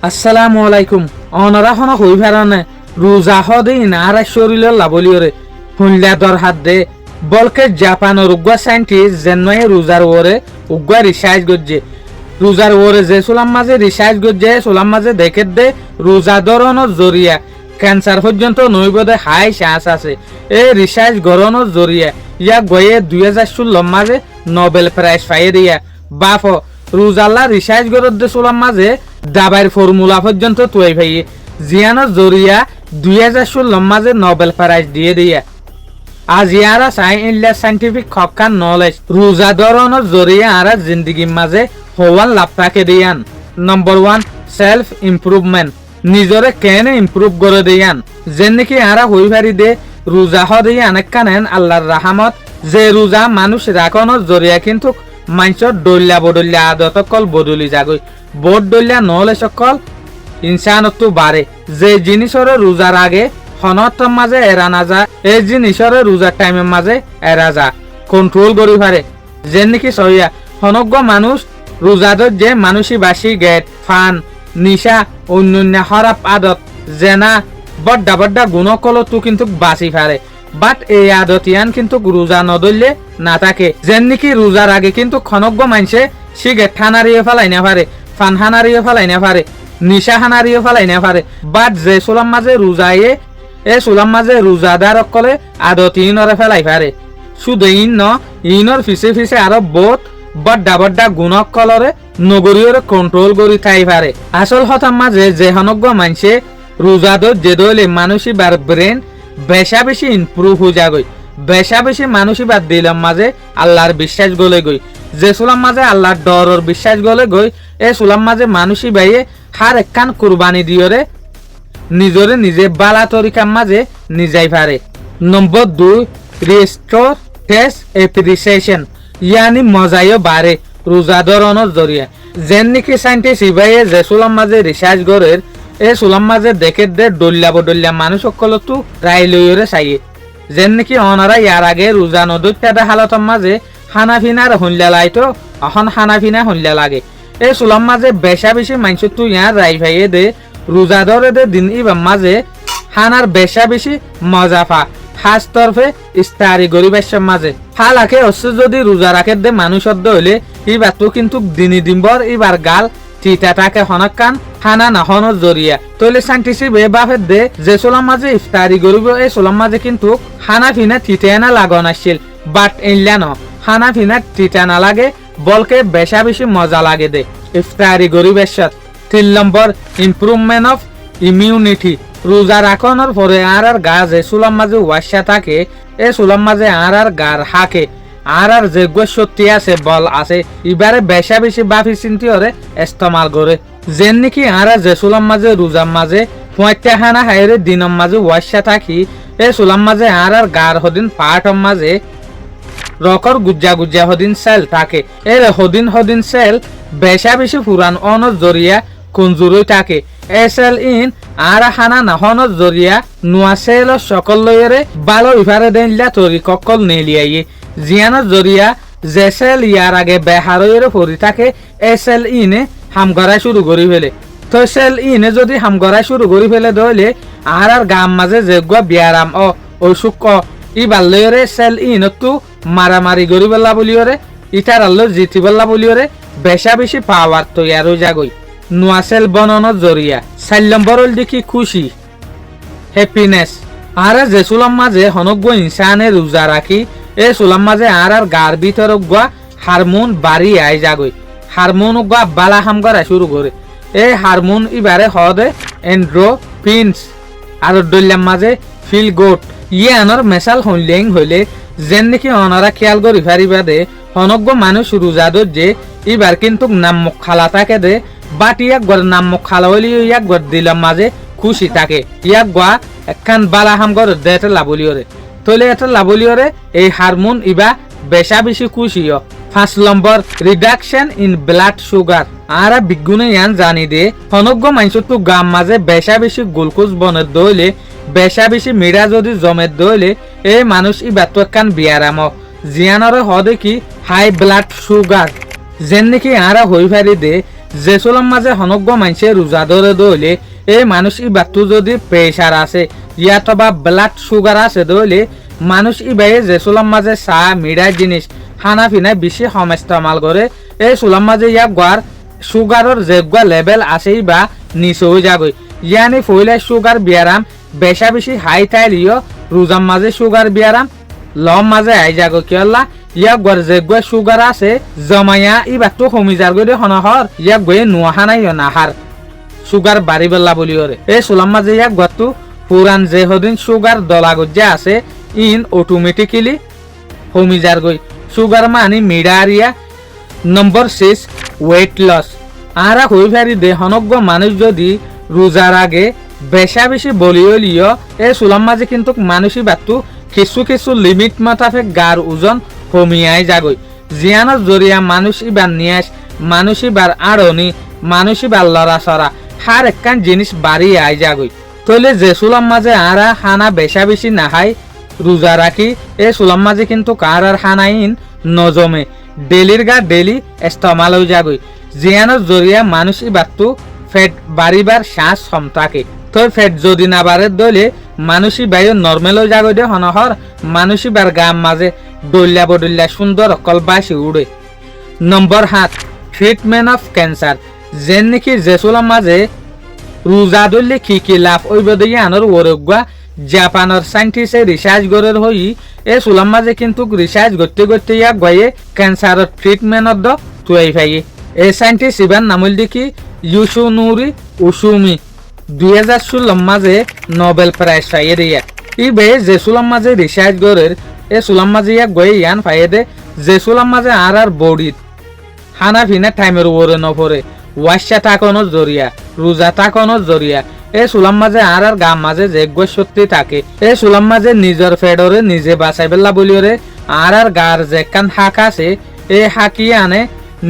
আসসালামু আলাইকুম অনরা হন হই ফেরানে রোজা হদে ইনারা শরীরের লাবলিওরে হুনলা দর হাত দে বলকে জাপানের উগ্র সাইন্টিস্ট জেনয়ে রোজার ওরে উগ্র রিসার্চ গজ্জে রোজার ওরে যে সুলাম মাঝে রিসার্চ গজ্জে সুলাম মাঝে দেখে দে রোজা ধরনের জরিয়া ক্যান্সার পর্যন্ত নৈবদে হাই চান্স আছে এই রিসার্চ গরনের জরিয়া ইয়া গয়ে 2016 মাঝে নোবেল প্রাইজ পাই দিয়া বাফ রোজাল্লা রিসার্চ গরর দে সুলাম মাঝে দাবাইর ফর্মুলা পর্যন্ত তৈ ভাই জিয়ানোর জরিয়া 2016 মাঝে নোবেল প্রাইজ দিয়ে দিয়া আজ ইয়ারা সাইন্টিফিক খক্কান নলেজ রোজা ধরনের জরিয়া আরা জিন্দগির মাঝে হওয়ান লাভ থাকে দিয়ান নম্বর 1 সেলফ ইমপ্রুভমেন্ট নিজরে কেনে ইমপ্রুভ করে দিয়ান যেন নাকি আরা হই পারি দে রোজা হদিয়া অনেক কানেন আল্লাহর রাহমত যে রোজা মানুষ রাখনের জরিয়া কিন্তু মানুষের ডল্যা বদল্যা আদত কল বদলি যাগই বোধ ডল্যা নহলে সকল ইনসানতো বাড়ে যে জিনিসরে রোজার আগে হনতর মাঝে এরা না যা এই জিনিসরে রোজার টাইমের মাঝে এরা যা কন্ট্রোল করি পারে যেন নাকি সহিয়া হনজ্ঞ মানুষ রোজাদত যে মানুষই বাসি গেট ফান নিশা অন্যান্য খারাপ আদত জেনা বড্ডা বড্ডা গুণকলতো কিন্তু বাঁচি পারে বাট এই আদত ইয়ান কিন্তু রোজা নদললে না থাকে যেন নাকি রোজার আগে কিন্তু খনজ্ঞ মানুষে সিগারেট হানারিয়ে ফেলাই না পারে ফান হানারিয়ে ফেলাই না পারে নিশা হানারিয়ে ফেলাই না পারে বাট যে সোলাম মাঝে রোজায়ে এ সোলাম মাঝে রোজাদার অকলে আদত ইনরে ফেলাই পারে শুধু ইনর ফিসে ফিসে আরো বহুত বড্ডা বড্ডা গুণকলরে নগরীয়রে কন্ট্রোল করি থাই পারে আসল হতার মাঝে যে হনজ্ঞ মানুষে রোজাদত যে দলে মানুষই বার ব্রেন বেশা বেশি ইমপ্রুভ হয়ে যাগই বেশা বেশি মানুষই বাদ দিলাম মাঝে আল্লাহর বিশ্বাস গলে গই যে সুলাম মাঝে আল্লাহর ডরর বিশ্বাস গলে গই এ সুলাম মাঝে মানুষই বাইয়ে হার একখান কুরবানি দিয়রে নিজরে নিজে বালা তরিকার মাঝে নিজাই পারে নম্বর 2 রেস্টোর টেস্ট এপ্রিসিয়েশন ইয়ানি মজাইও বাড়ে রোজা ধরনের জরিয়া যেন নাকি সাইন্টিস্ট ইবাইয়ে যে সুলাম মাঝে রিসার্চ গরের এ সুলাম মাঝে দেখে দে ডল্যা বডল্যা মানুষ সকলতো রায় লইরে চাইয়ে যেন নাকি অনারা ইয়ার আগে রোজা নদুত্যাদা হালতর মাঝে হানাফিনার হনলা লাইতো এখন হানাফিনা হনলা লাগে এই সুলাম মাঝে বেশা বেশি মানুষ তো ইয়ার রায় ভাইয়ে দে রোজা ধরে দে দিন ইবার মাঝে হানার বেশা বেশি মজা পা খাস তরফে ইস্তারি গরিবের মাঝে হালাকে অস্য যদি রোজা রাখে দে মানুষের হইলে ইবার তো কিন্তু দিনী দিনবর ইবার গাল চিতাটাকে হনকান হানা না হনর জরিয়া তৈলে সাইন্টিস্ট বে বাফের দে যে সোলাম মাঝে ইফতারি গরিব এই সোলাম মাঝে কিন্তু হানা ফিনা তিতেনা লাগন আসছিল বাট এনলা ন হানা ফিনা তিতা না লাগে বলকে বেশা বেশি মজা লাগে দে ইফতারি গরিবের সাথে 3 নম্বর ইমপ্রুভমেন্ট অফ ইমিউনিটি রোজা রাখনের পরে আর গা যে সুলাম মাঝে ওয়াসা থাকে এ সুলাম মাঝে আর গার হাকে আর যে শক্তি আছে বল আছে এবারে বেশা বেশি বাফি চিন্তি হরে ইস্তেমাল করে যেন নাকি আর যে সুলাম মাঝে রোজার মাঝে পঁয়তা হানা হাইরে দিনের মাঝে ওয়াসা থাকি এ সুলাম মাঝে আর গার হদিন পাটর মাঝে রকর গুজ্জা গুজ্জা হদিন সেল থাকে এর হদিন হদিন সেল বেশা বেশি পুরান অনর জরিয়া কঞ্জুরই থাকে এসএল ইন আর হানা নাহনের জরিয়া নোয়া সেল সকল লইরে ভালো ইফারে দেনলা তরি ককল নেলিয়াইয়ে জিয়ানোর জরিয়া যে সেল ইয়ার আগে বেহারইরে পড়ি থাকে এসএল ইনে হাম গড়াই শুরু করি ফেলে তো সেল ইনে যদি হাম গড়াই শুরু করি ফেলে দইলে আর গাম মাঝে যে বিয়ারাম অসুখ ইবার লইরে সেল ইনতো মারামারি করি বেলা বলিওরে ইটার আল্লো জিতি বেলা বলিওরে বেশা বেশি পাওয়ার তৈয়ারও জাগই নোয়া সেল বনানোর জরিয়া 4 নম্বর হল দেখি খুশি হ্যাপিনেস আর যে সুলাম মাঝে হনজ্ঞ ইনসানে রোজা রাখি এ সুলাম মাঝে আর গার ভিতর হারমোন বাড়ি আয় জাগই হারমোন বালা হাম করা শুরু করে এই হারমোন ইবারে হদে এন্ড্রোফিনস আর ডল্যাম মাঝে ফিল গুড ইয়ে আনর মেশাল হইলেং হইলে যেন নাকি অনারা খেয়াল করি ফারিবা দে হনজ্ঞ মানুষ রোজাদত যে ইবার কিন্তু নাম মুখ খালা থাকে দে বাট ইয়াক গড় নাম মুখ খালা হইলে ইয়াক গড় দিলাম মাঝে খুশি থাকে ইয়াক গোয়া একখান বালা হাম গড় দে এটা লাবলিওরে তলে এটা লাবলিওরে এই হারমোন ইবা বেশা বেশি খুশি 5 নম্বর রিডাকশন ইন ব্লাড সুগার আর বিজ্ঞানে ইয়ান জানি দে হনজ্ঞ মানুষ তো গাম মাঝে বেশা বেশি গ্লুকোজ বনের দইলে বেশা বেশি মিরা যদি জমের দইলে এই মানুষ ইবা তো একখান বিয়ারাম জিয়ানরে হদে কি হাই ব্লাড সুগার যেন নাকি আর হই ফারি দে যে চুলার মাঝে হনগ্য মানুষে রোজা ধরে দইলে এই মানুষ ইবারটো যদি প্রেসার আছে ইয়াতবা ব্লাড সুগার আছে দইলে মানুষ ইবাইয়ে যে চুলার মাঝে চাহ মিঠাই জিনিস খানা পিনা বেশি কম ইস্তেমাল করে এই চুলার মাঝে ইয়াক গোয়ার সুগারের যেগুয়া লেভেল আছে বা নিচে হয়ে যাবে ইয়ানি ফইলে সুগার বিয়ারাম বেশা বেশি হাই থাইলিও রোজার মাঝে সুগার বিয়ারাম লম মাঝে আই যাগো কিয়ল্লা ইয়াক গোয়ার যেগুয়া সুগার আছে জমাইয়া ইবারটো কমি যার গই হনহর ইয়াক গয়ে নোহানাই নাহার সুগার বাড়ি বেলা বলি ওরে এই চুলার মাঝে ইয়াক গোয়ারটো পুরান যে হদিন সুগার দলাগত যে আছে ইন অটোমেটিক্যালি কমি যার গই সুগার মানি মিডারিয়া নম্বর 6 ওয়েট লস আরা হই ফারি দে হনগ্য মানুষ যদি রোজার আগে বেশা বেশি বলিও এই চুলার মাঝে কিন্তু মানুষই বাতু কিছু কিছু লিমিট মাতাফে গার ওজন কমিয়াই যাগই জিয়ানোর জরিয়া মানুষ ইবার নিয়াস মানুষ ইবার আড়নি মানুষ ইবার লড়াচড়া হার একখান জিনিস বাড়ি আই যাগই তইলে যে চুলার মাঝে আরা খানা বেশা বেশি নাখাই রোজা রাখি এই চুলার মাঝে কিন্তু কার আর খানাইন নজমে ডেলির গা ডেলি ইস্তেমাল হয়ে যাগই জিয়ানোর জরিয়া মানুষ ইবারটো ফেট বাড়িবার শ্বাস কম থাকে তো ফেট যদি না বাড়ে দলে মানুষই বায়ু নর্মেল হয়ে যাগই দে হনহর মানুষই বার গাম মাঝে ডল্লা বডল্লা সুন্দর অকল বাসি উড়ে নম্বর 7 ট্রিটমেন্ট অফ ক্যান্সার যেন নাকি যে চুলার মাঝে রোজা ধরলে কি লাভ ওইব দিয়ে আনোর ওরগুয়া জাপানের সাইন্টিস্টে রিসার্চ গড়ের হই এই চুলার মাঝে কিন্তু রিসার্চ করতে করতে ইয়াক গয়ে ক্যান্সারের ট্রিটমেন্টত তুই ফাইয়ে এই সাইন্টিস্ট ইবার নামল দেখি ইউসুনুরি উসুমি 2016 মাঝে নোবেল প্রাইজ পাইয়ে দিয়া ইবে যে চুলার মাঝে রিসার্চ গড়ের এই চুলার মাঝে ইয়াক গয়ে ইয়ান পাইয়ে দে যে চুলার মাঝে আর বডিত খানা পিনা টাইমের ওরে নপরে ওয়াশা তাকানোর জরিয়া রোজা তাকানোর জরিয়া এই চুলার মাঝে আর গাম মাঝে যে শক্তি থাকে এই চুলার মাঝে নিজের ফেডরে নিজে বাঁচাই বেলা বলিওরে আর গার যে কান হাক আছে এই হাকি আনে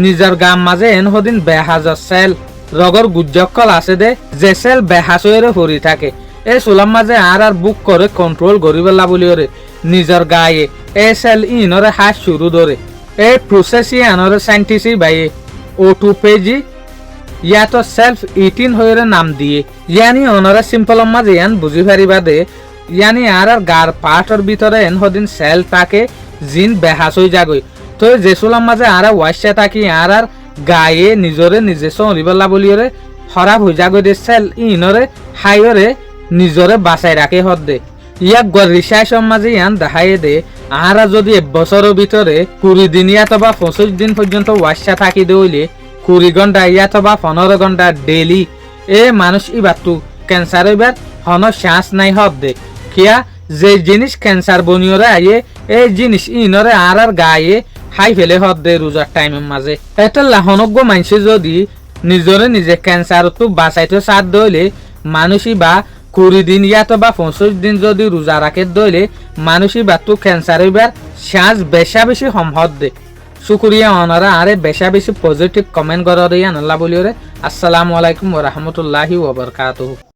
নিজের গাম মাঝে এন হদিন বেহাজর সেল রগর গুজ্জকল আছে দে যে সেল বেহাসরে ভরি থাকে এই চুলার মাঝে আর বুক করে কন্ট্রোল করি বেলা বলিওরে নিজের গায়ে এই সেল ইনরে হাত শুরু ধরে এই প্রসেস আনরে সাইন্টিস্ট বাইয়ে অটোপেজি ইয়া তো সেলফ ইটিন হয়ে নাম দিয়ে ইয়ানি অনরা সিম্পল মাঝে ইয়ান বুঝি পারিবা দে ইয়ানি আর গার পার্টর ভিতরে এন হদিন সেল থাকে জিন বেহাস হয়ে যাগই তো যে চুলার মাঝে আর ওয়াশা থাকি আর গায়ে নিজরে নিজে চলিবেলা বলিওরে খারাপ হয়ে যাগই দে সেল ইনরে হাইরে নিজরে বাঁচাই রাখে হদ দে ইয়াক গড় রিসার্চের মাঝে ইয়ান দেখাই দে আর যদি 1 বছরের ভিতরে 20 দিন অথবা 25 দিন পর্যন্ত ওয়াশা থাকি দইলে 20 ঘন্টা অথবা 15 ঘন্টা ডেলি এ মানুষ ইবারটো ক্যান্সার হইবার হন শ্বাস নাই হব দে কিয়া যে জিনিস ক্যান্সার বনিয়রে আইয়ে এই জিনিস ইনরে আর গায়ে হাই ফেলে হব দে রোজার টাইমের মাঝে এটা লাহনজ্ঞ মানুষ যদি নিজরে নিজে ক্যান্সার তো বাঁচাইতে সাথ দইলে মানুষই বা 20 দিন অথবা 25 দিন যদি রোজা রাখে দইলে মানুষই বাতু ক্যান্সার হইবার শ্বাস বেশা বেশি সম্ভব দে শুক্রিয়া অনারা আরে বেশা বেশি পজিটিভ কমেন্ট করা দিয়া আল্লাহ বলিওরে আসসালামু আলাইকুম ওয়া রাহমাতুল্লাহি ওয়া বারাকাতুহু।